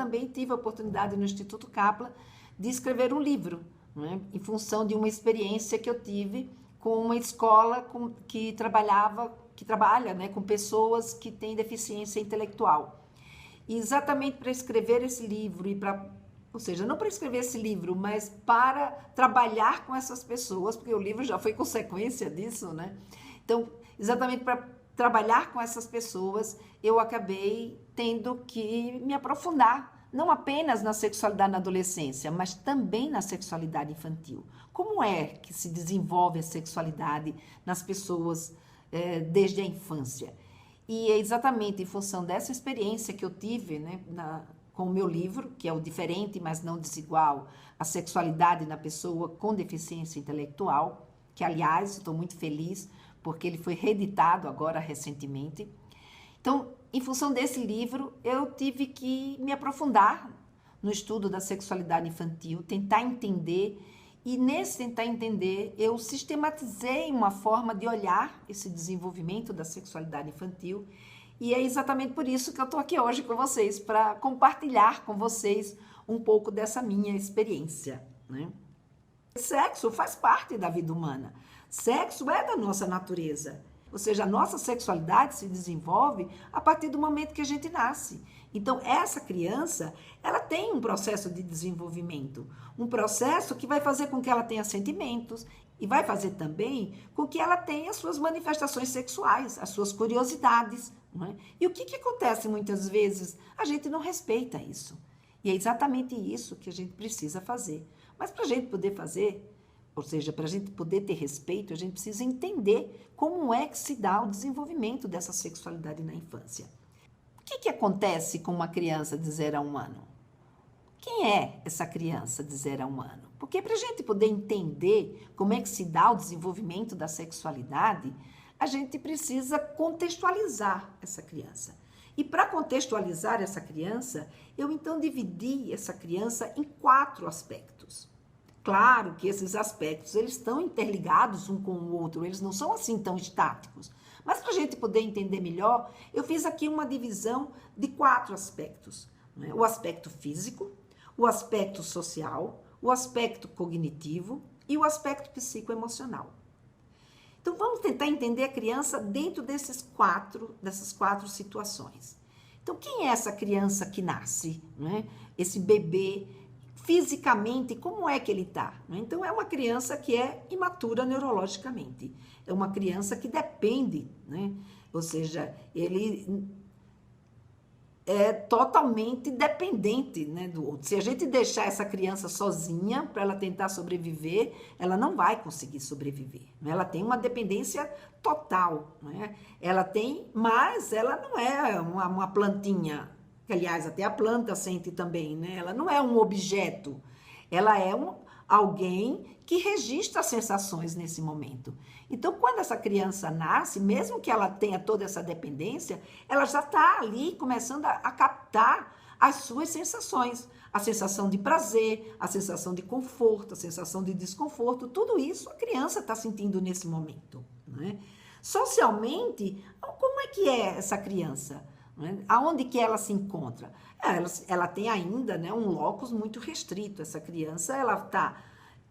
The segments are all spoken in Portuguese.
também tive a oportunidade no Instituto Kaplan de escrever um livro, né, em função de uma experiência que eu tive com uma escola que trabalha, né, com pessoas que têm deficiência intelectual. E exatamente para escrever esse livro, ou seja, não para escrever esse livro, mas para trabalhar com essas pessoas, porque o livro já foi consequência disso, né? Então, exatamente para trabalhar com essas pessoas, eu acabei tendo que me aprofundar, não apenas na sexualidade na adolescência, mas também na sexualidade infantil. Como é que se desenvolve a sexualidade nas pessoas desde a infância? E é exatamente em função dessa experiência que eu tive, né, com o meu livro, que é o Diferente, mas não Desigual, a sexualidade na pessoa com deficiência intelectual, que, aliás, estou muito feliz, porque ele foi reeditado agora recentemente. Então, em função desse livro, eu tive que me aprofundar no estudo da sexualidade infantil, tentar entender, e nesse tentar entender, eu sistematizei uma forma de olhar esse desenvolvimento da sexualidade infantil, e é exatamente por isso que eu estou aqui hoje com vocês, para compartilhar com vocês um pouco dessa minha experiência, né? Sexo faz parte da vida humana. Sexo é da nossa natureza. Ou seja, a nossa sexualidade se desenvolve a partir do momento que a gente nasce. Então, essa criança, ela tem um processo de desenvolvimento. Um processo que vai fazer com que ela tenha sentimentos e vai fazer também com que ela tenha as suas manifestações sexuais, as suas curiosidades. Não é? E o que acontece muitas vezes? A gente não respeita isso. E é exatamente isso que a gente precisa fazer. Mas para a gente poder fazer, ou seja, para a gente poder ter respeito, a gente precisa entender como é que se dá o desenvolvimento dessa sexualidade na infância. O que acontece com uma criança de 0 a 1 ano? Quem é essa criança de 0 a 1 ano? Porque para a gente poder entender como é que se dá o desenvolvimento da sexualidade, a gente precisa contextualizar essa criança. E para contextualizar essa criança, eu então dividi essa criança em 4 aspectos. Claro que esses aspectos eles estão interligados um com o outro, eles não são assim tão estáticos. Mas para a gente poder entender melhor, eu fiz aqui uma divisão de 4 aspectos, né? O aspecto físico, o aspecto social, o aspecto cognitivo e o aspecto psicoemocional. Então, vamos tentar entender a criança dentro dessas quatro situações. Então, quem é essa criança que nasce, né? Esse bebê, fisicamente, como é que ele está? Né? Então, é uma criança que é imatura neurologicamente. É uma criança que depende, né? Ou seja, ele é totalmente dependente, né, do outro. Se a gente deixar essa criança sozinha para ela tentar sobreviver, ela não vai conseguir sobreviver. Né? Ela tem uma dependência total. Né? Ela tem, mas ela não é uma plantinha, que aliás até a planta sente também. Né? Ela não é um objeto, ela é alguém que registra as sensações nesse momento. Então, quando essa criança nasce, mesmo que ela tenha toda essa dependência, ela já está ali começando a captar as suas sensações. A sensação de prazer, a sensação de conforto, a sensação de desconforto, tudo isso a criança está sentindo nesse momento. Né? Socialmente, como é que é essa criança? Né? Aonde que ela se encontra? Ela tem ainda, né, um locus muito restrito. Essa criança, ela está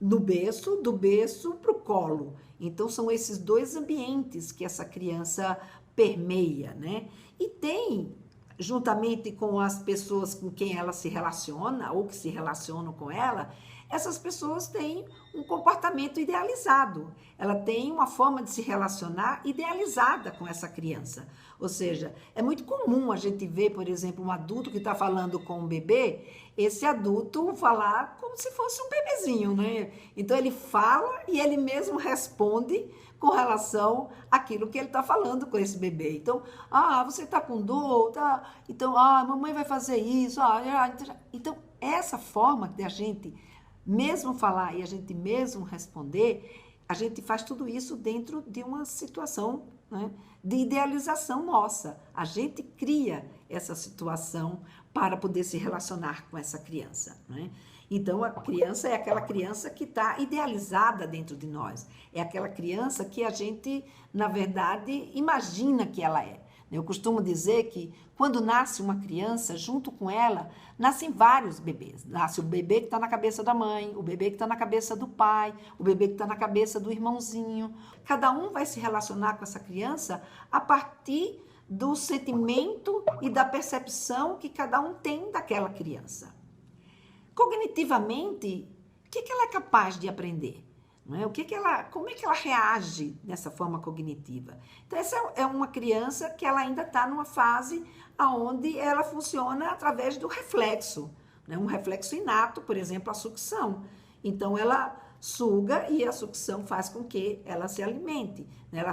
do berço para o colo. Então, são esses 2 ambientes que essa criança permeia, né? E tem, juntamente com as pessoas com quem ela se relaciona, ou que se relacionam com ela, essas pessoas têm um comportamento idealizado. Ela tem uma forma de se relacionar idealizada com essa criança. Ou seja, é muito comum a gente ver, por exemplo, um adulto que está falando com um bebê, esse adulto falar como se fosse um bebezinho, né? Então, ele fala e ele mesmo responde com relação àquilo que ele está falando com esse bebê. Então, você está com dor, tá? Então, mamãe vai fazer isso. Então, essa forma de a gente mesmo falar e a gente mesmo responder, a gente faz tudo isso dentro de uma situação, né, de idealização nossa. A gente cria essa situação para poder se relacionar com essa criança. Né? Então, a criança é aquela criança que está idealizada dentro de nós. É aquela criança que a gente, na verdade, imagina que ela é. Eu costumo dizer que quando nasce uma criança, junto com ela, nascem vários bebês. Nasce o bebê que está na cabeça da mãe, o bebê que está na cabeça do pai, o bebê que está na cabeça do irmãozinho. Cada um vai se relacionar com essa criança a partir do sentimento e da percepção que cada um tem daquela criança. Cognitivamente, o que ela é capaz de aprender? Não é? Como é que ela reage dessa forma cognitiva? Então, essa é uma criança que ela ainda está numa fase onde ela funciona através do reflexo, né? Um reflexo inato, por exemplo, a sucção. Então, ela suga e a sucção faz com que ela se alimente, né? Ela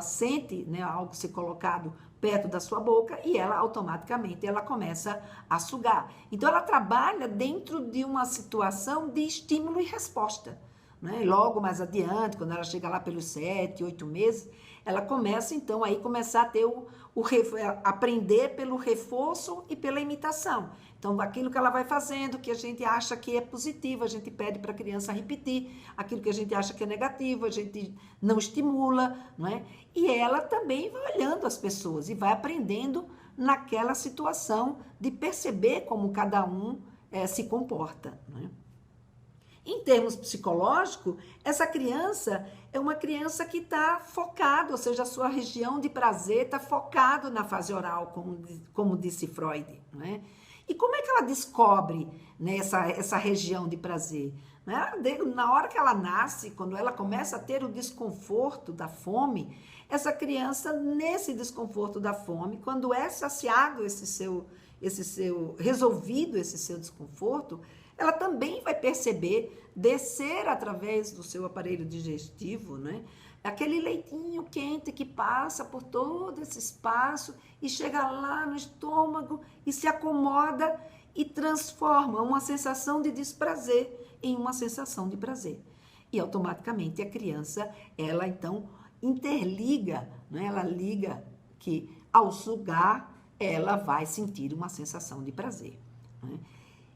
sente, né, algo ser colocado perto da sua boca e ela automaticamente começa a sugar. Então, ela trabalha dentro de uma situação de estímulo e resposta. Né? Logo mais adiante, quando ela chega lá pelos 7, 8 meses, ela começa então aí começar a ter aprender pelo reforço e pela imitação. Então, aquilo que ela vai fazendo, que a gente acha que é positivo, a gente pede para a criança repetir. Aquilo que a gente acha que é negativo, a gente não estimula, não é? E ela também vai olhando as pessoas e vai aprendendo naquela situação de perceber como cada um se comporta, não é? Em termos psicológicos, essa criança é uma criança que está focada, ou seja, a sua região de prazer está focado na fase oral, como disse Freud, não é? E como é que ela descobre, né, essa região de prazer? Na hora que ela nasce, quando ela começa a ter o desconforto da fome, essa criança, nesse desconforto da fome, quando é saciado resolvido esse seu desconforto, ela também vai perceber descer através do seu aparelho digestivo, né? Aquele leitinho quente que passa por todo esse espaço e chega lá no estômago e se acomoda e transforma uma sensação de desprazer em uma sensação de prazer. E automaticamente a criança, ela então interliga, né? Ela liga que ao sugar ela vai sentir uma sensação de prazer, né?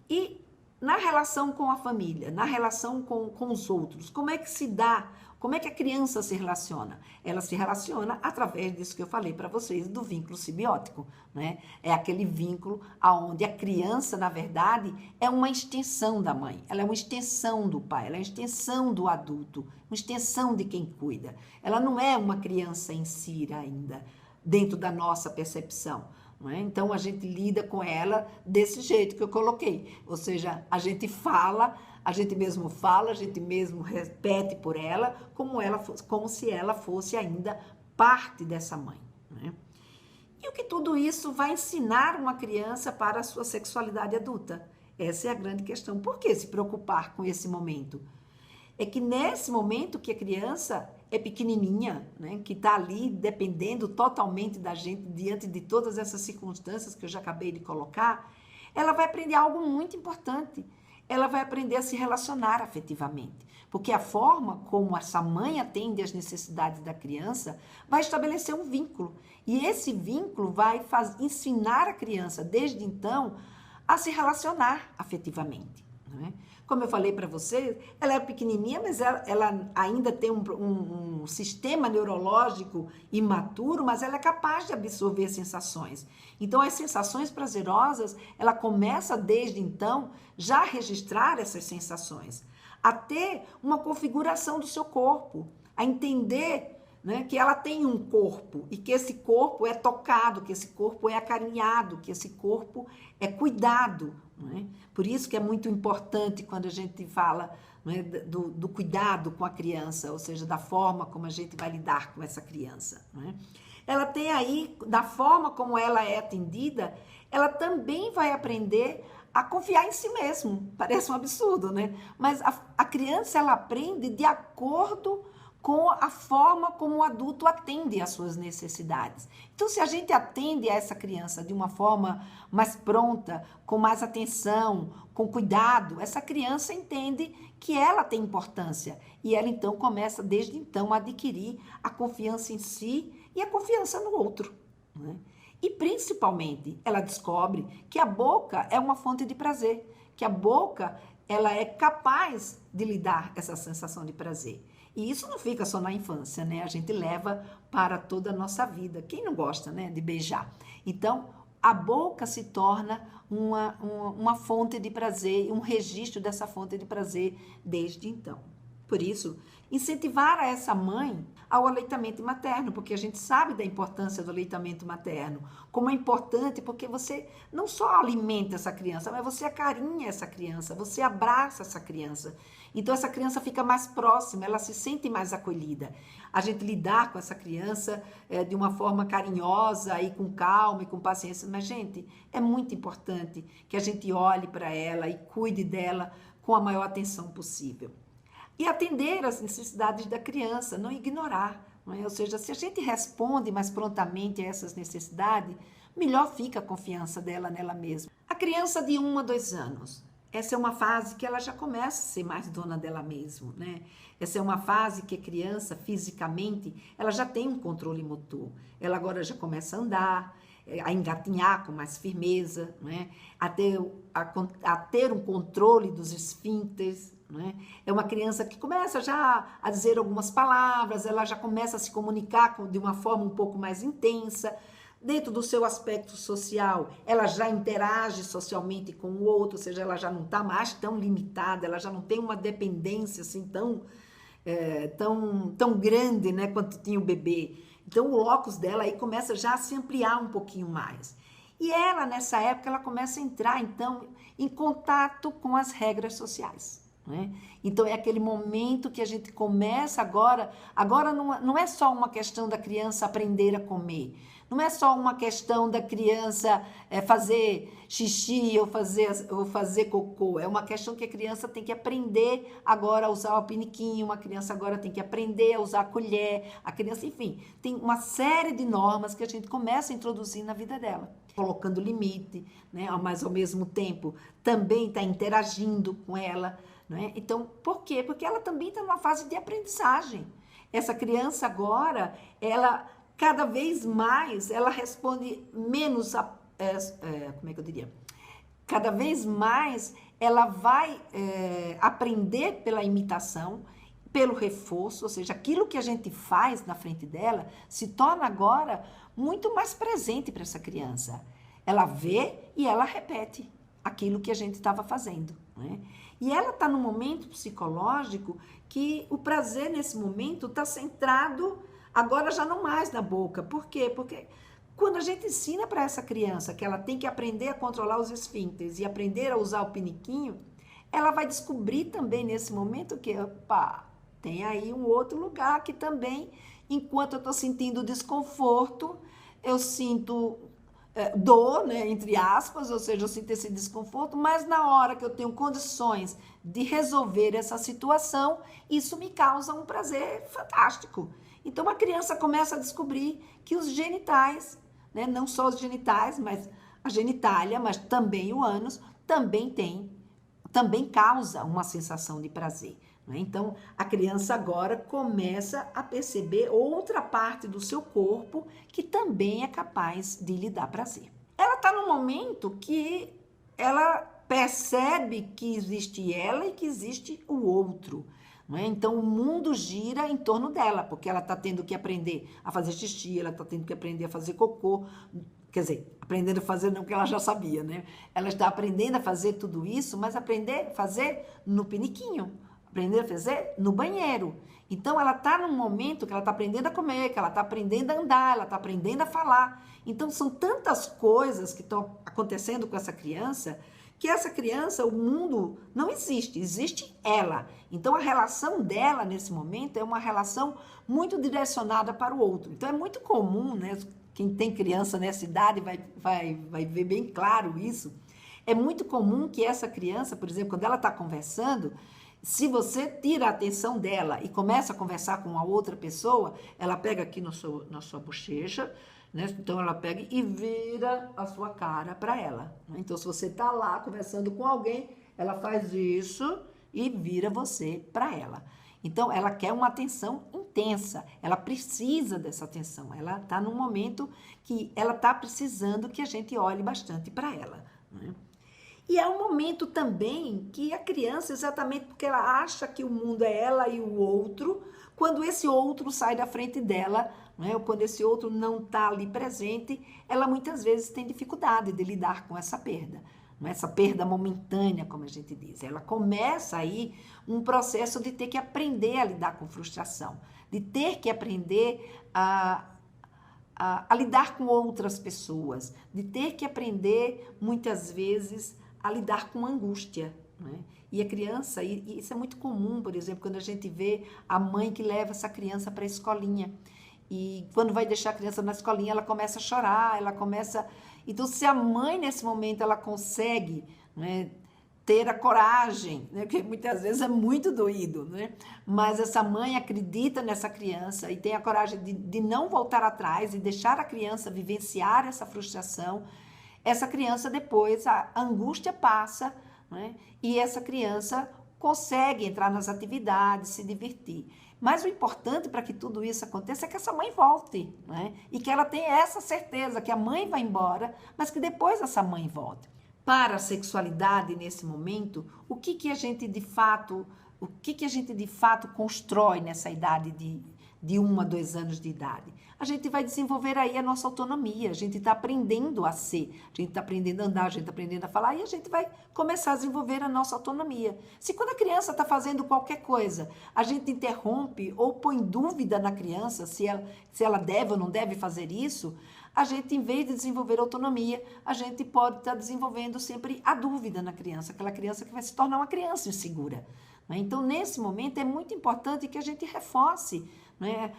E na relação com a família, na relação com os outros, como é que se dá, como é que a criança se relaciona? Ela se relaciona através disso que eu falei para vocês, do vínculo simbiótico, né? É aquele vínculo onde a criança, na verdade, é uma extensão da mãe, ela é uma extensão do pai, ela é uma extensão do adulto, uma extensão de quem cuida. Ela não é uma criança em si ainda, dentro da nossa percepção. Então, a gente lida com ela desse jeito que eu coloquei. Ou seja, a gente fala, a gente mesmo repete por ela, como se ela fosse ainda parte dessa mãe, né? E o que tudo isso vai ensinar uma criança para a sua sexualidade adulta? Essa é a grande questão. Por que se preocupar com esse momento? É que nesse momento que a criança é pequenininha, né, que está ali dependendo totalmente da gente, diante de todas essas circunstâncias que eu já acabei de colocar, ela vai aprender algo muito importante. Ela vai aprender a se relacionar afetivamente. Porque a forma como essa mãe atende às necessidades da criança vai estabelecer um vínculo. E esse vínculo vai ensinar a criança, desde então, a se relacionar afetivamente, não é? Como eu falei para vocês, ela é pequenininha, mas ela ainda tem um sistema neurológico imaturo, mas ela é capaz de absorver sensações. Então, as sensações prazerosas, ela começa desde então já a registrar essas sensações, a ter uma configuração do seu corpo, a entender, né, que ela tem um corpo e que esse corpo é tocado, que esse corpo é acarinhado, que esse corpo é cuidado. Não é? Por isso que é muito importante quando a gente fala, não é, do cuidado com a criança, ou seja, da forma como a gente vai lidar com essa criança. Não é? Ela tem aí, da forma como ela é atendida, ela também vai aprender a confiar em si mesmo. Parece um absurdo, né? Mas a criança, ela aprende de acordo com a forma como o adulto atende às suas necessidades. Então, se a gente atende a essa criança de uma forma mais pronta, com mais atenção, com cuidado, essa criança entende que ela tem importância e ela, então, começa, desde então, a adquirir a confiança em si e a confiança no outro, né? E, principalmente, ela descobre que a boca é uma fonte de prazer, que a boca ela é capaz de lhe dar essa sensação de prazer. E isso não fica só na infância, né? A gente leva para toda a nossa vida. Quem não gosta, né, de beijar? Então, a boca se torna uma fonte de prazer, um registro dessa fonte de prazer desde então. Por isso, incentivar a essa mãe ao aleitamento materno, porque a gente sabe da importância do aleitamento materno, como é importante, porque você não só alimenta essa criança, mas você acarinha essa criança, você abraça essa criança. Então, essa criança fica mais próxima, ela se sente mais acolhida. A gente lidar com essa criança de uma forma carinhosa e com calma e com paciência. Mas, gente, é muito importante que a gente olhe para ela e cuide dela com a maior atenção possível. E atender às necessidades da criança, não ignorar. Não é? Ou seja, se a gente responde mais prontamente a essas necessidades, melhor fica a confiança dela nela mesma. A criança de 1 a 2 anos, essa é uma fase que ela já começa a ser mais dona dela mesma, né? Essa é uma fase que a criança, fisicamente, ela já tem um controle motor. Ela agora já começa a andar, a engatinhar com mais firmeza, né? a ter um controle dos esfíncteres. Né? É uma criança que começa já a dizer algumas palavras, ela já começa a se comunicar de uma forma um pouco mais intensa. Dentro do seu aspecto social, ela já interage socialmente com o outro, ou seja, ela já não está mais tão limitada, ela já não tem uma dependência assim tão grande, né, quanto tinha o bebê. Então, o locus dela aí começa já a se ampliar um pouquinho mais. E ela, nessa época, ela começa a entrar, então, em contato com as regras sociais. Né? Então, é aquele momento que a gente começa agora não é só uma questão da criança aprender a comer, não é só uma questão da criança fazer xixi ou fazer cocô, é uma questão que a criança tem que aprender agora a usar o piniquinho, uma criança agora tem que aprender a usar a colher, a criança, enfim, tem uma série de normas que a gente começa a introduzir na vida dela, colocando limite, né? Mas ao mesmo tempo também está interagindo com ela. Né? Então, por quê? Porque ela também está numa fase de aprendizagem. Essa criança agora, ela cada vez mais, ela responde menos, como é que eu diria? Cada vez mais ela vai aprender pela imitação, pelo reforço, ou seja, aquilo que a gente faz na frente dela se torna agora muito mais presente para essa criança. Ela vê e ela repete aquilo que a gente estava fazendo, né? E ela está num momento psicológico que o prazer nesse momento está centrado agora já não mais na boca. Por quê? Porque quando a gente ensina para essa criança que ela tem que aprender a controlar os esfíncteres e aprender a usar o piniquinho, ela vai descobrir também nesse momento que, opa, tem aí um outro lugar que também, enquanto eu estou sentindo desconforto, eu sinto dor, né, entre aspas, ou seja, eu sinto esse desconforto, mas na hora que eu tenho condições de resolver essa situação, isso me causa um prazer fantástico. Então, a criança começa a descobrir que os genitais, né, não só os genitais, mas a genitália, mas também o ânus, também causa uma sensação de prazer. Né? Então, a criança agora começa a perceber outra parte do seu corpo que também é capaz de lhe dar prazer. Ela está no momento que ela percebe que existe ela e que existe o outro. Não é? Então, o mundo gira em torno dela, porque ela está tendo que aprender a fazer xixi, ela está tendo que aprender a fazer cocô, quer dizer, aprendendo a fazer não que ela já sabia, né? Ela está aprendendo a fazer tudo isso, mas aprender a fazer no piniquinho, aprender a fazer no banheiro. Então, ela está num momento que ela está aprendendo a comer, que ela está aprendendo a andar, ela está aprendendo a falar. Então, são tantas coisas que estão acontecendo com essa criança, que essa criança, o mundo não existe, existe ela. Então, a relação dela, nesse momento, é uma relação muito direcionada para o outro. Então, é muito comum, né? Quem tem criança nessa idade vai ver bem claro isso. É muito comum que essa criança, por exemplo, quando ela está conversando, se você tira a atenção dela e começa a conversar com uma outra pessoa, ela pega aqui na sua bochecha, né? Então, ela pega e vira a sua cara para ela. Né? Então, se você está lá conversando com alguém, ela faz isso e vira você para ela. Então, ela quer uma atenção intensa, ela precisa dessa atenção, ela está num momento que ela está precisando que a gente olhe bastante para ela. Né? E é um momento também que a criança, exatamente porque ela acha que o mundo é ela e o outro, Quando esse outro sai da frente dela, né, ou quando esse outro não está ali presente, ela muitas vezes tem dificuldade de lidar com essa perda. Essa perda momentânea, como a gente diz. Ela começa aí um processo de ter que aprender a lidar com frustração, de ter que aprender a lidar com outras pessoas, de ter que aprender, muitas vezes, a lidar com angústia, né? E a criança, e isso é muito comum, por exemplo, quando a gente vê a mãe que leva essa criança para a escolinha. E quando vai deixar a criança na escolinha, ela começa a chorar, ela começa... Então, se a mãe, nesse momento, ela consegue, né, ter a coragem, né, porque muitas vezes é muito doído, né? Mas essa mãe acredita nessa criança e tem a coragem de não voltar atrás e deixar a criança vivenciar essa frustração, essa criança depois, a angústia passa, né, e essa criança consegue entrar nas atividades, se divertir. Mas o importante para que tudo isso aconteça é que essa mãe volte, né? E que ela tenha essa certeza que a mãe vai embora, mas que depois essa mãe volte. Para a sexualidade nesse momento, o que a gente de fato constrói nessa idade de 1 a 2 anos de idade? A gente vai desenvolver aí a nossa autonomia, a gente está aprendendo a ser, a gente está aprendendo a andar, a gente está aprendendo a falar e a gente vai começar a desenvolver a nossa autonomia. Se quando a criança está fazendo qualquer coisa, a gente interrompe ou põe dúvida na criança se ela deve ou não deve fazer isso, a gente, em vez de desenvolver autonomia, a gente pode estar desenvolvendo sempre a dúvida na criança, aquela criança que vai se tornar uma criança insegura. Então, nesse momento, é muito importante que a gente reforce, né,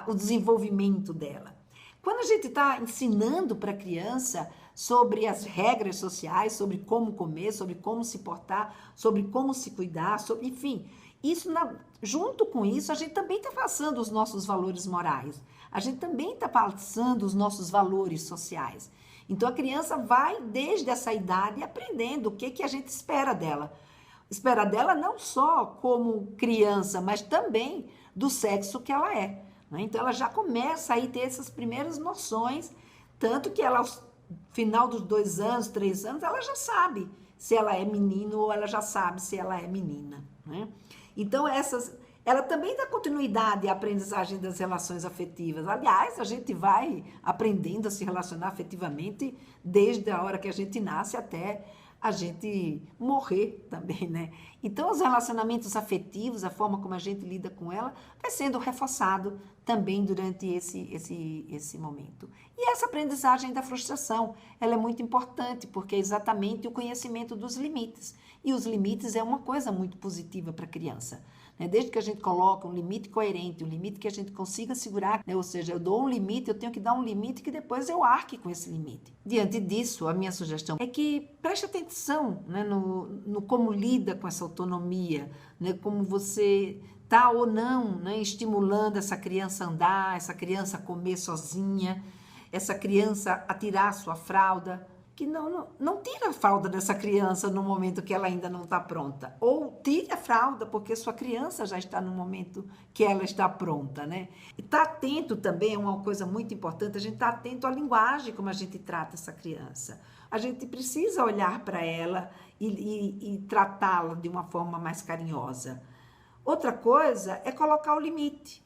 o desenvolvimento dela. Quando a gente está ensinando para a criança sobre as regras sociais, sobre como comer, sobre como se portar, sobre como se cuidar, enfim, junto com isso, a gente também está passando os nossos valores morais, a gente também está passando os nossos valores sociais. Então, a criança vai, desde essa idade, aprendendo o que a gente espera dela. Espera dela não só como criança, mas também do sexo que ela é, né? Então, ela já começa a ter essas primeiras noções, tanto que ela, ao final dos 2 anos, 3 anos, ela já sabe se ela é menino ou ela já sabe se ela é menina, né? Então, ela também dá continuidade à aprendizagem das relações afetivas. Aliás, a gente vai aprendendo a se relacionar afetivamente desde a hora que a gente nasce até a gente morrer também, né? Então, os relacionamentos afetivos, a forma como a gente lida com ela, vai sendo reforçado também durante esse momento. E essa aprendizagem da frustração, ela é muito importante, porque é exatamente o conhecimento dos limites. E os limites é uma coisa muito positiva para a criança, né? Desde que a gente coloca um limite coerente, um limite que a gente consiga segurar, né? Ou seja, eu dou um limite, eu tenho que dar um limite que depois eu arque com esse limite. Diante disso, a minha sugestão é que preste atenção, né, no como lida com essa autonomia, né, como você está ou não, né, estimulando essa criança a andar, essa criança a comer sozinha, essa criança a tirar a sua fralda, que não tira a fralda dessa criança no momento que ela ainda não está pronta. Ou tire a fralda porque sua criança já está no momento que ela está pronta, né? E está atento também, é uma coisa muito importante, a gente está atento à linguagem como a gente trata essa criança. A gente precisa olhar para ela e tratá-la de uma forma mais carinhosa. Outra coisa é colocar o limite.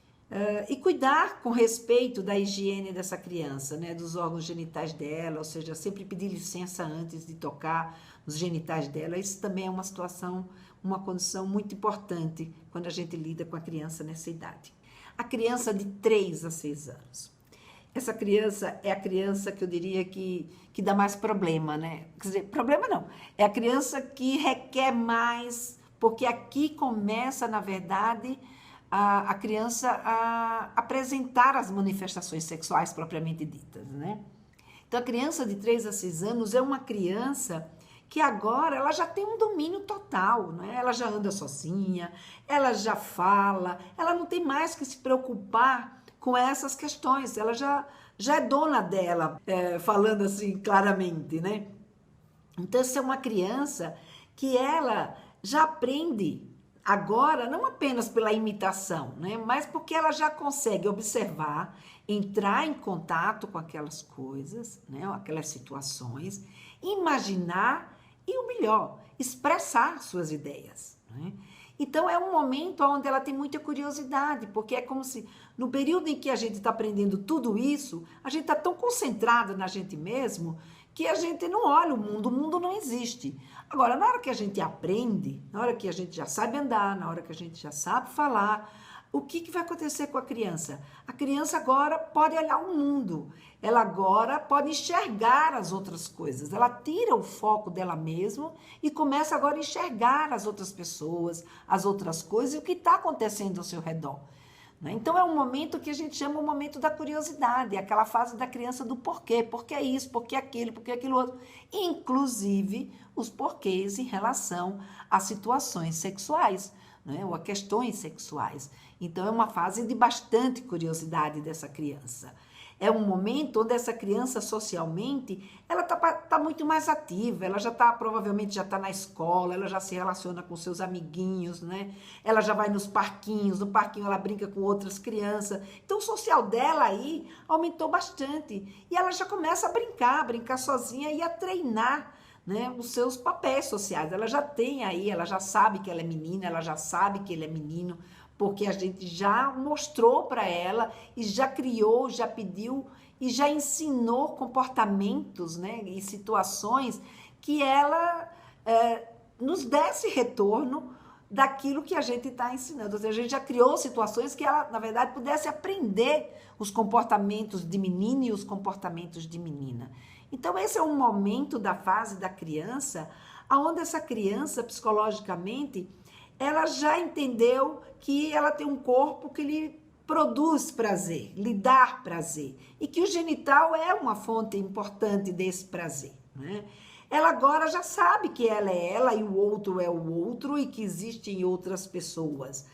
E cuidar com respeito da higiene dessa criança, né, dos órgãos genitais dela, ou seja, sempre pedir licença antes de tocar nos genitais dela. Isso também é uma situação, uma condição muito importante quando a gente lida com a criança nessa idade. A criança de 3 a 6 anos. Essa criança é a criança que eu diria que dá mais problema, né? Quer dizer, problema não, é a criança que requer mais, porque aqui começa, na verdade, a criança a apresentar as manifestações sexuais propriamente ditas, né? Então, a criança de 3 a 6 anos é uma criança que agora ela já tem um domínio total, né? Ela já anda sozinha, ela já fala, ela não tem mais que se preocupar com essas questões, ela já é dona dela, falando assim claramente, né? Então, essa é uma criança que ela já aprende agora, não apenas pela imitação, né? Mas porque ela já consegue observar, entrar em contato com aquelas coisas, né? Aquelas situações, imaginar e, o melhor, expressar suas ideias, né? Então, é um momento onde ela tem muita curiosidade, porque é como se, no período em que a gente está aprendendo tudo isso, a gente está tão concentrado na gente mesmo, que a gente não olha o mundo não existe. Agora, na hora que a gente aprende, na hora que a gente já sabe andar, na hora que a gente já sabe falar, o que vai acontecer com a criança? A criança agora pode olhar o mundo, ela agora pode enxergar as outras coisas, ela tira o foco dela mesma e começa agora a enxergar as outras pessoas, as outras coisas e o que está acontecendo ao seu redor. Então é um momento que a gente chama o momento da curiosidade, aquela fase da criança do porquê, por que isso, por que aquilo outro, inclusive os porquês em relação a situações sexuais, né? Ou a questões sexuais. Então é uma fase de bastante curiosidade dessa criança. É um momento onde essa criança socialmente, ela tá muito mais ativa, ela provavelmente já está na escola, ela já se relaciona com seus amiguinhos, né? Ela já vai nos parquinhos, no parquinho ela brinca com outras crianças. Então o social dela aí aumentou bastante. E ela já começa a brincar sozinha e a treinar, né, os seus papéis sociais. Ela já tem aí, ela já sabe que ela é menina, ela já sabe que ele é menino, porque a gente já mostrou para ela e já criou, já pediu e já ensinou comportamentos, né, e situações que ela nos desse retorno daquilo que a gente está ensinando. Ou seja, a gente já criou situações que ela, na verdade, pudesse aprender os comportamentos de menino e os comportamentos de menina. Então, esse é um momento da fase da criança, onde essa criança, psicologicamente, ela já entendeu que ela tem um corpo que lhe produz prazer, lhe dá prazer, e que o genital é uma fonte importante desse prazer, né? Ela agora já sabe que ela é ela e o outro é o outro e que existem outras pessoas.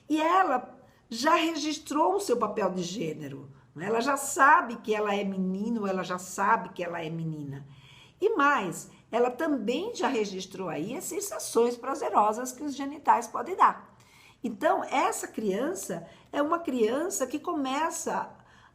E ela já registrou o seu papel de gênero, né? Ela já sabe que ela é menino, ela já sabe que ela é menina. E mais, ela também já registrou aí as sensações prazerosas que os genitais podem dar. Então, essa criança é uma criança que começa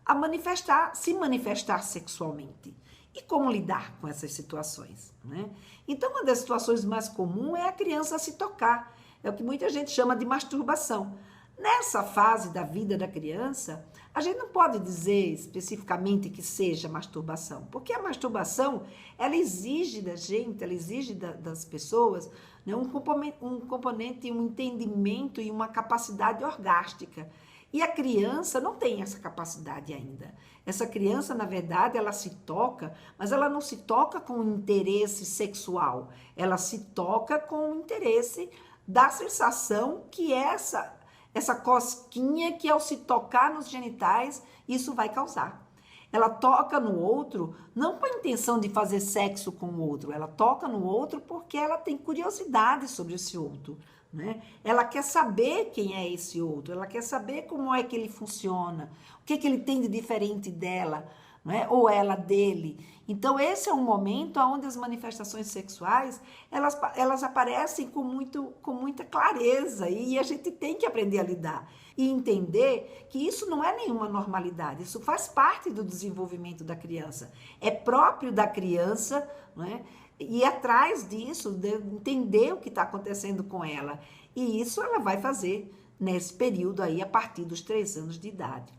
a se manifestar sexualmente. E como lidar com essas situações, né? Então, uma das situações mais comuns é a criança se tocar. É o que muita gente chama de masturbação. Nessa fase da vida da criança, a gente não pode dizer especificamente que seja masturbação, porque a masturbação, ela exige da gente, ela exige das pessoas, né, um componente, um entendimento e uma capacidade orgástica. E a criança não tem essa capacidade ainda. Essa criança, na verdade, ela se toca, mas ela não se toca com interesse sexual. Ela se toca com o interesse da sensação que essa cosquinha que ao se tocar nos genitais, isso vai causar. Ela toca no outro não com a intenção de fazer sexo com o outro, ela toca no outro porque ela tem curiosidade sobre esse outro, né? Ela quer saber quem é esse outro, ela quer saber como é que ele funciona, o que ele tem de diferente dela, né? Ou ela dele. Então esse é um momento onde as manifestações sexuais elas aparecem com muita clareza e a gente tem que aprender a lidar e entender que isso não é nenhuma normalidade, isso faz parte do desenvolvimento da criança, é próprio da criança, né? E atrás disso, de entender o que está acontecendo com ela. E isso ela vai fazer nesse período aí, a partir dos 3 anos de idade.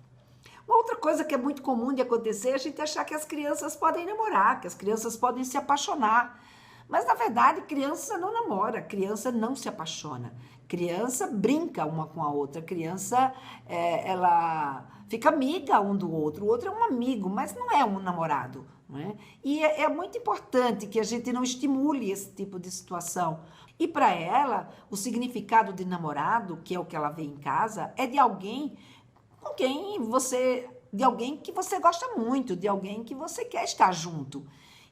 Uma outra coisa que é muito comum de acontecer é a gente achar que as crianças podem namorar, que as crianças podem se apaixonar. Mas, na verdade, criança não namora, criança não se apaixona. Criança brinca uma com a outra, criança, ela fica amiga um do outro. O outro é um amigo, mas não é um namorado. Né? E é muito importante que a gente não estimule esse tipo de situação. E para ela, o significado de namorado, que é o que ela vê em casa, é de alguém com quem de alguém que você gosta muito, de alguém que você quer estar junto.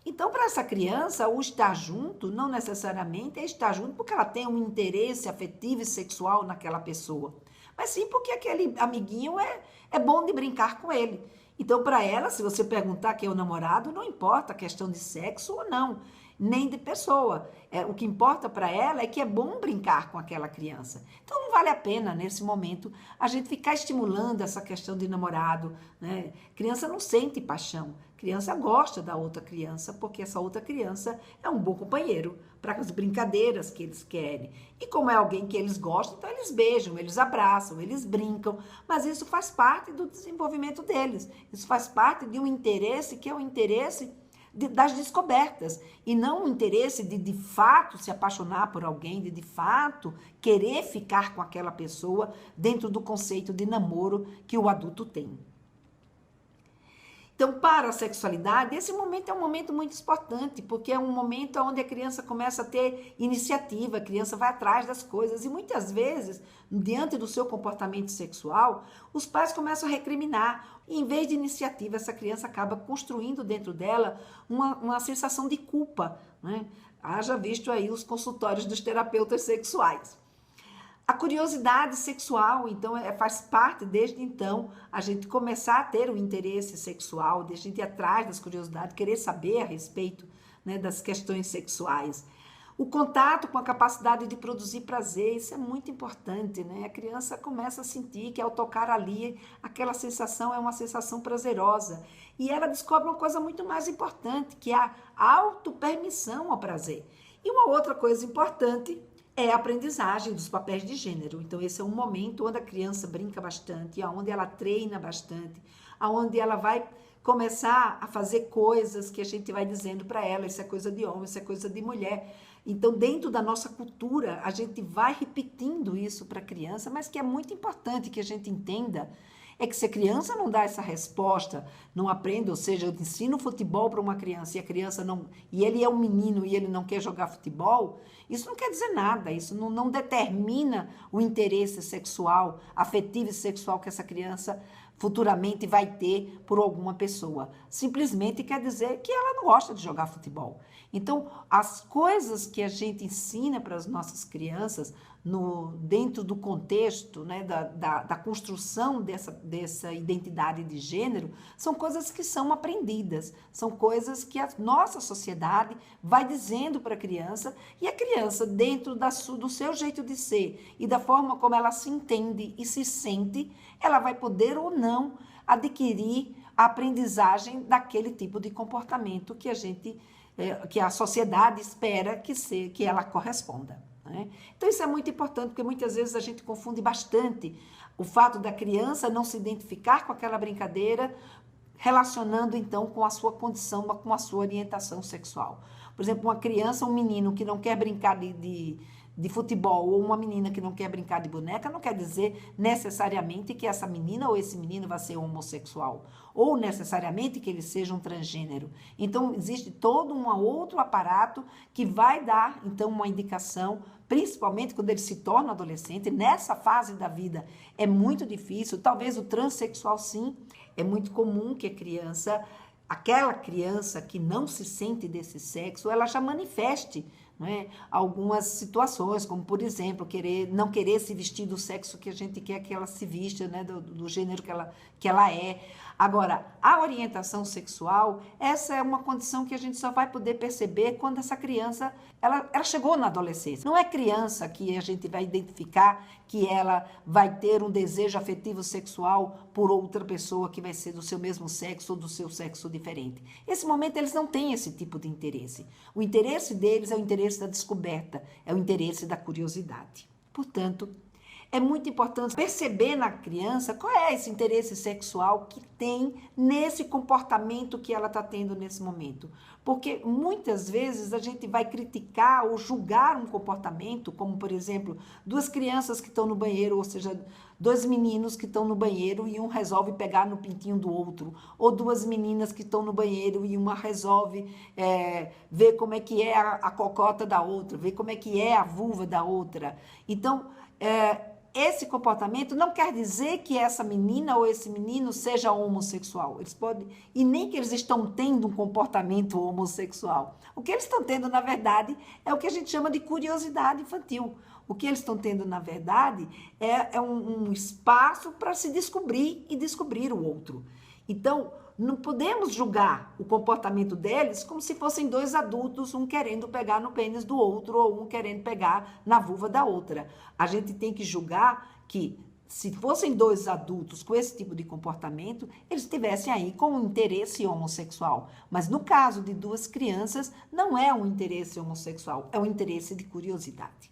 Então, para essa criança, o estar junto não necessariamente é estar junto porque ela tem um interesse afetivo e sexual naquela pessoa, mas sim porque aquele amiguinho é bom de brincar com ele. Então, para ela, se você perguntar quem é o namorado, não importa a questão de sexo ou não, nem de pessoa. O que importa para ela é que é bom brincar com aquela criança. Então, não vale a pena, nesse momento, a gente ficar estimulando essa questão de namorado, né? Criança não sente paixão. criança gosta da outra criança porque essa outra criança é um bom companheiro para as brincadeiras que eles querem. E como é alguém que eles gostam, então eles beijam, eles abraçam, eles brincam, mas isso faz parte do desenvolvimento deles. Isso faz parte de um interesse que é o interesse das descobertas, e não o interesse de fato se apaixonar por alguém, de fato querer ficar com aquela pessoa dentro do conceito de namoro que o adulto tem. Então, para a sexualidade, esse momento é um momento muito importante, porque é um momento onde a criança começa a ter iniciativa, a criança vai atrás das coisas, e muitas vezes, diante do seu comportamento sexual, os pais começam a recriminar. E, em vez de iniciativa, essa criança acaba construindo dentro dela uma sensação de culpa, né? Haja visto aí os consultórios dos terapeutas sexuais. A curiosidade sexual, então, faz parte, desde então, a gente começar a ter o interesse sexual, de a gente ir atrás das curiosidades, querer saber a respeito, né, das questões sexuais. O contato com a capacidade de produzir prazer, isso é muito importante, né? A criança começa a sentir que ao tocar ali, aquela sensação é uma sensação prazerosa. E ela descobre uma coisa muito mais importante, que é a autopermissão ao prazer. E uma outra coisa importante é a aprendizagem dos papéis de gênero. Então, esse é um momento onde a criança brinca bastante, onde ela treina bastante, onde ela vai começar a fazer coisas que a gente vai dizendo para ela, isso é coisa de homem, isso é coisa de mulher. Então, dentro da nossa cultura, a gente vai repetindo isso para a criança, mas que é muito importante que a gente entenda é que se a criança não dá essa resposta, não aprende, ou seja, eu ensino futebol para uma criança e a criança não, e ele é um menino e ele não quer jogar futebol, isso não quer dizer nada, isso não determina o interesse sexual, afetivo e sexual que essa criança futuramente vai ter por alguma pessoa. Simplesmente quer dizer que ela não gosta de jogar futebol. Então, as coisas que a gente ensina para as nossas crianças, dentro do contexto, né, da construção dessa identidade de gênero, são coisas que são aprendidas, são coisas que a nossa sociedade vai dizendo para a criança, e a criança, dentro do seu jeito de ser e da forma como ela se entende e se sente, ela vai poder ou não adquirir a aprendizagem daquele tipo de comportamento que a sociedade espera que ela corresponda, né? Então, isso é muito importante, porque muitas vezes a gente confunde bastante o fato da criança não se identificar com aquela brincadeira, relacionando, então, com a sua condição, com a sua orientação sexual. Por exemplo, uma criança, um menino que não quer brincar de futebol, ou uma menina que não quer brincar de boneca, não quer dizer necessariamente que essa menina ou esse menino vai ser homossexual, ou necessariamente que ele seja um transgênero. Então, existe todo um outro aparato que vai dar, então, uma indicação, principalmente quando ele se torna adolescente. Nessa fase da vida é muito difícil, talvez o transexual sim, é muito comum que aquela criança que não se sente desse sexo, ela já manifeste, né, algumas situações, como, por exemplo, não querer se vestir do sexo que a gente quer que ela se vista, né, do gênero que ela é. Agora, a orientação sexual, essa é uma condição que a gente só vai poder perceber quando essa criança, ela chegou na adolescência. Não é criança que a gente vai identificar que ela vai ter um desejo afetivo sexual por outra pessoa que vai ser do seu mesmo sexo ou do seu sexo diferente. Esse momento eles não têm esse tipo de interesse. O interesse deles é o interesse da descoberta, é o interesse da curiosidade. Portanto, é muito importante perceber na criança qual é esse interesse sexual que tem nesse comportamento que ela está tendo nesse momento. Porque muitas vezes a gente vai criticar ou julgar um comportamento, como, por exemplo, duas crianças que estão no banheiro, ou seja, dois meninos que estão no banheiro e um resolve pegar no pintinho do outro, ou duas meninas que estão no banheiro e uma resolve ver como é que é a cocota da outra, ver como é que é a vulva da outra. Então, esse comportamento não quer dizer que essa menina ou esse menino seja homossexual. Eles podem, e nem que eles estão tendo um comportamento homossexual. O que eles estão tendo, na verdade, é o que a gente chama de curiosidade infantil. O que eles estão tendo, na verdade, é um espaço para se descobrir e descobrir o outro. Então, não podemos julgar o comportamento deles como se fossem dois adultos, um querendo pegar no pênis do outro ou um querendo pegar na vulva da outra. A gente tem que julgar que se fossem dois adultos com esse tipo de comportamento, eles estivessem aí com um interesse homossexual. Mas no caso de duas crianças, não é um interesse homossexual, é um interesse de curiosidade.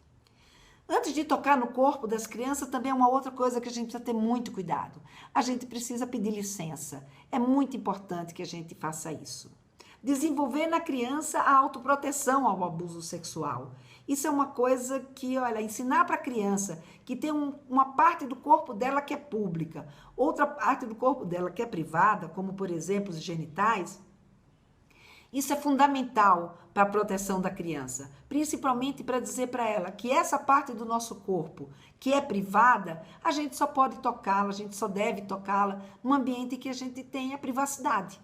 Antes de tocar no corpo das crianças, também é uma outra coisa que a gente precisa ter muito cuidado. A gente precisa pedir licença. É muito importante que a gente faça isso. Desenvolver na criança a autoproteção ao abuso sexual. Isso é uma coisa que, olha, ensinar para a criança que tem uma parte do corpo dela que é pública, outra parte do corpo dela que é privada, como, por exemplo, os genitais, isso é fundamental para a proteção da criança, principalmente para dizer para ela que essa parte do nosso corpo que é privada, a gente só pode tocá-la, a gente só deve tocá-la num ambiente que a gente tenha privacidade.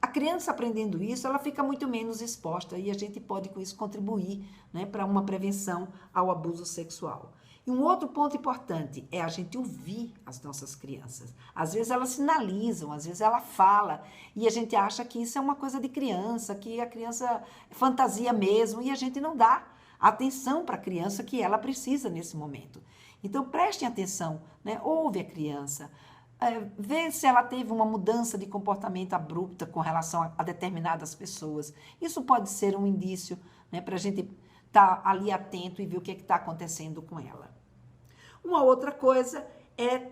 A criança aprendendo isso, ela fica muito menos exposta e a gente pode com isso contribuir, né, para uma prevenção ao abuso sexual. E um outro ponto importante é a gente ouvir as nossas crianças. Às vezes elas sinalizam, às vezes ela fala e a gente acha que isso é uma coisa de criança, que a criança fantasia mesmo e a gente não dá atenção para a criança que ela precisa nesse momento. Então prestem atenção, né? Ouve a criança. Ver se ela teve uma mudança de comportamento abrupta com relação a determinadas pessoas. Isso pode ser um indício, né, para a gente estar ali atento e ver o que está acontecendo com ela. Uma outra coisa é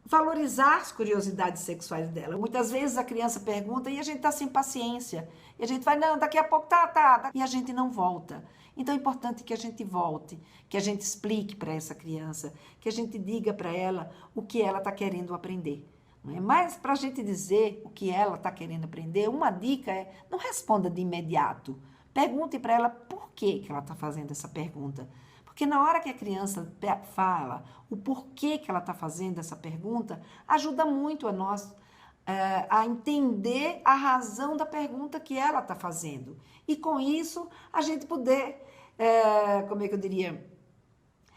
valorizar as curiosidades sexuais dela. Muitas vezes a criança pergunta e a gente está sem paciência. E a gente vai, não, daqui a pouco tá. E a gente não volta. Então é importante que a gente volte, que a gente explique para essa criança, que a gente diga para ela o que ela está querendo aprender. Não é? Mas para a gente dizer o que ela está querendo aprender, uma dica é não responda de imediato. Pergunte para ela por que ela está fazendo essa pergunta. Porque na hora que a criança fala o porquê que ela está fazendo essa pergunta, ajuda muito a nós a entender a razão da pergunta que ela está fazendo. E com isso, a gente poder, como é que eu diria,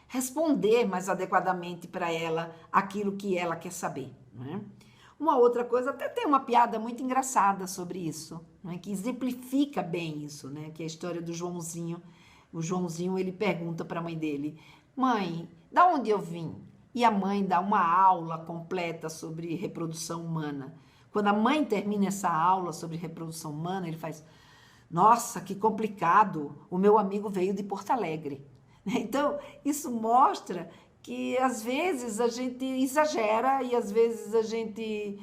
responder mais adequadamente para ela aquilo que ela quer saber. Né? Uma outra coisa, até tem uma piada muito engraçada sobre isso, né? Que exemplifica bem isso, né? Que é a história do Joãozinho. O Joãozinho, ele pergunta para a mãe dele, mãe, da onde eu vim? E a mãe dá uma aula completa sobre reprodução humana. Quando a mãe termina essa aula sobre reprodução humana, ele faz, nossa, que complicado, o meu amigo veio de Porto Alegre. Então, isso mostra que às vezes a gente exagera e às vezes a gente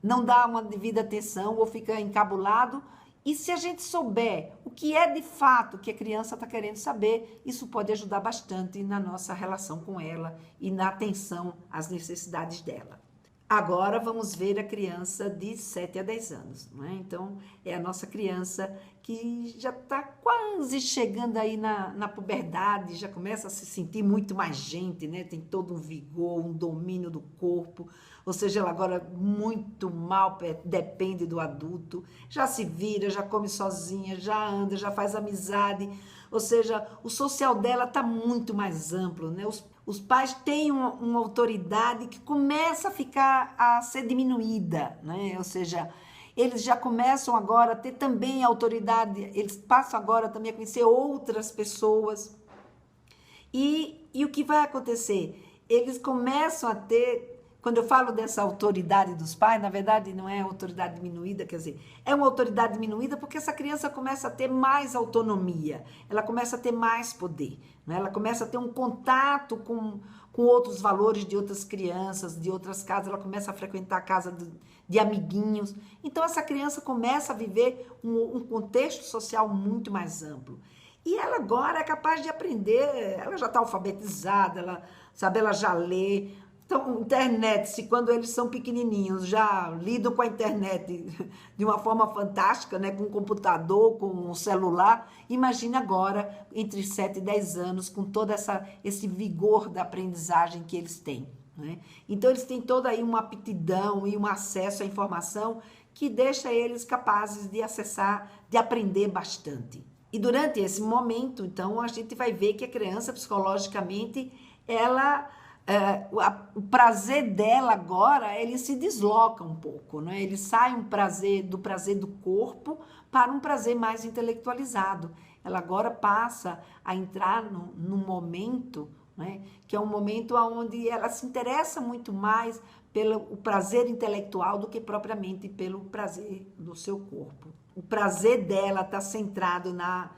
não dá uma devida atenção ou fica encabulado. E se a gente souber o que é de fato que a criança está querendo saber, isso pode ajudar bastante na nossa relação com ela e na atenção às necessidades dela. Agora vamos ver a criança de 7 a 10 anos. Não é? Então, é a nossa criança que já está quase chegando aí na puberdade, já começa a se sentir muito mais gente, né? Tem todo um vigor, um domínio do corpo, ou seja, ela agora muito mal depende do adulto, já se vira, já come sozinha, já anda, já faz amizade, ou seja, o social dela está muito mais amplo, né? Os pais têm uma autoridade que começa a ser diminuída, né? Ou seja, eles já começam agora a ter também autoridade, eles passam agora também a conhecer outras pessoas. E o que vai acontecer? Eles começam a ter, quando eu falo dessa autoridade dos pais, na verdade não é autoridade diminuída, quer dizer, é uma autoridade diminuída porque essa criança começa a ter mais autonomia, ela começa a ter mais poder, né? Ela começa a ter um contato com outros valores de outras crianças, de outras casas, ela começa a frequentar a casa de amiguinhos. Então essa criança começa a viver um contexto social muito mais amplo. E ela agora é capaz de aprender, ela já está alfabetizada, ela já lê. Então, internet, se quando eles são pequenininhos já lidam com a internet de uma forma fantástica, né, com um computador, com um celular, imagine agora, entre 7 e 10 anos, com todo esse vigor da aprendizagem que eles têm. Né? Então, eles têm toda aí uma aptidão e um acesso à informação que deixa eles capazes de acessar, de aprender bastante. E durante esse momento, então, a gente vai ver que a criança, psicologicamente, o prazer dela agora, ele se desloca um pouco, né? Ele sai do prazer do corpo para um prazer mais intelectualizado. Ela agora passa a entrar num momento, né? Que é um momento onde ela se interessa muito mais pelo prazer intelectual do que propriamente pelo prazer do seu corpo. O prazer dela está centrado na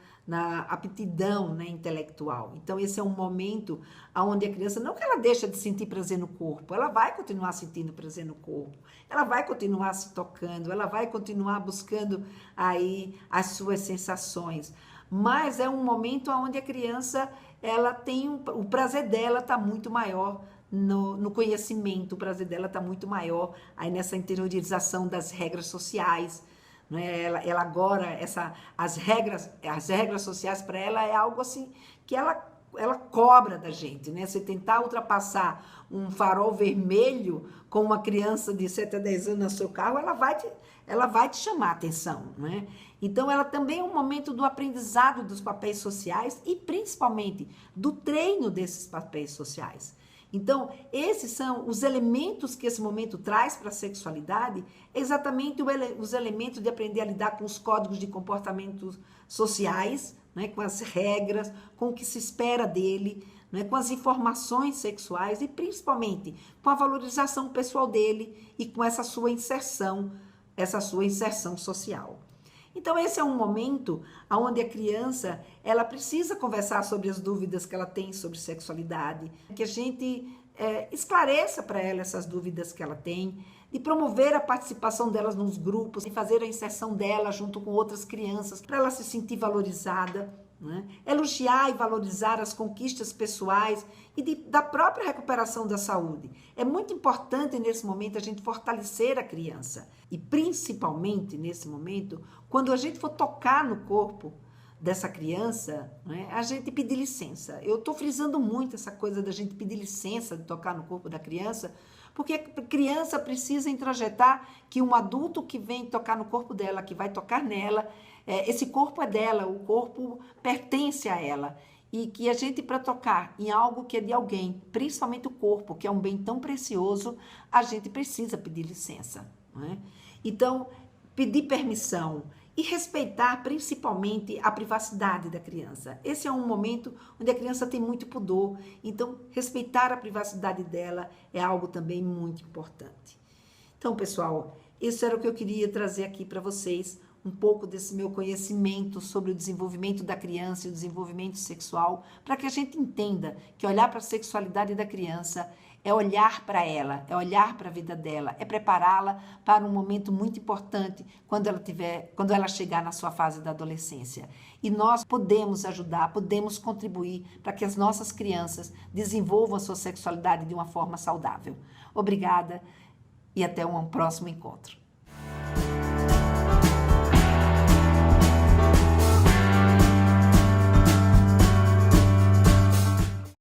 aptidão, né, intelectual. Então, esse é um momento onde a criança, não que ela deixa de sentir prazer no corpo, ela vai continuar sentindo prazer no corpo, ela vai continuar se tocando, ela vai continuar buscando aí as suas sensações, mas é um momento onde a criança, ela tem o prazer dela está muito maior no conhecimento, o prazer dela está muito maior aí nessa interiorização das regras sociais, né? Ela agora, as regras sociais para ela é algo assim que ela cobra da gente, né? Você tentar ultrapassar um farol vermelho com uma criança de 7 a 10 anos no seu carro, ela vai te chamar a atenção, né? Então, ela também é um momento do aprendizado dos papéis sociais e, principalmente, do treino desses papéis sociais. Então, esses são os elementos que esse momento traz para a sexualidade, exatamente os elementos de aprender a lidar com os códigos de comportamentos sociais, né, com as regras, com o que se espera dele, né, com as informações sexuais e, principalmente, com a valorização pessoal dele e com essa sua inserção social. Então, esse é um momento onde a criança, ela precisa conversar sobre as dúvidas que ela tem sobre sexualidade, que a gente esclareça para ela essas dúvidas que ela tem, de promover a participação delas nos grupos, de fazer a inserção dela junto com outras crianças, para ela se sentir valorizada, né? Elogiar e valorizar as conquistas pessoais e da própria recuperação da saúde. É muito importante nesse momento a gente fortalecer a criança e principalmente nesse momento, quando a gente for tocar no corpo dessa criança, né, a gente pedir licença. Eu estou frisando muito essa coisa da gente pedir licença de tocar no corpo da criança, porque a criança precisa introjetar que um adulto que vem tocar no corpo dela, que vai tocar nela, esse corpo é dela, o corpo pertence a ela. E que a gente, para tocar em algo que é de alguém, principalmente o corpo, que é um bem tão precioso, a gente precisa pedir licença, né? Então, pedir permissão e respeitar principalmente a privacidade da criança. Esse é um momento onde a criança tem muito pudor, então respeitar a privacidade dela é algo também muito importante. Então, pessoal, isso era o que eu queria trazer aqui para vocês, um pouco desse meu conhecimento sobre o desenvolvimento da criança e o desenvolvimento sexual, para que a gente entenda que olhar para a sexualidade da criança é olhar para ela, é olhar para a vida dela, é prepará-la para um momento muito importante quando ela chegar na sua fase da adolescência. E nós podemos ajudar, podemos contribuir para que as nossas crianças desenvolvam a sua sexualidade de uma forma saudável. Obrigada e até um próximo encontro.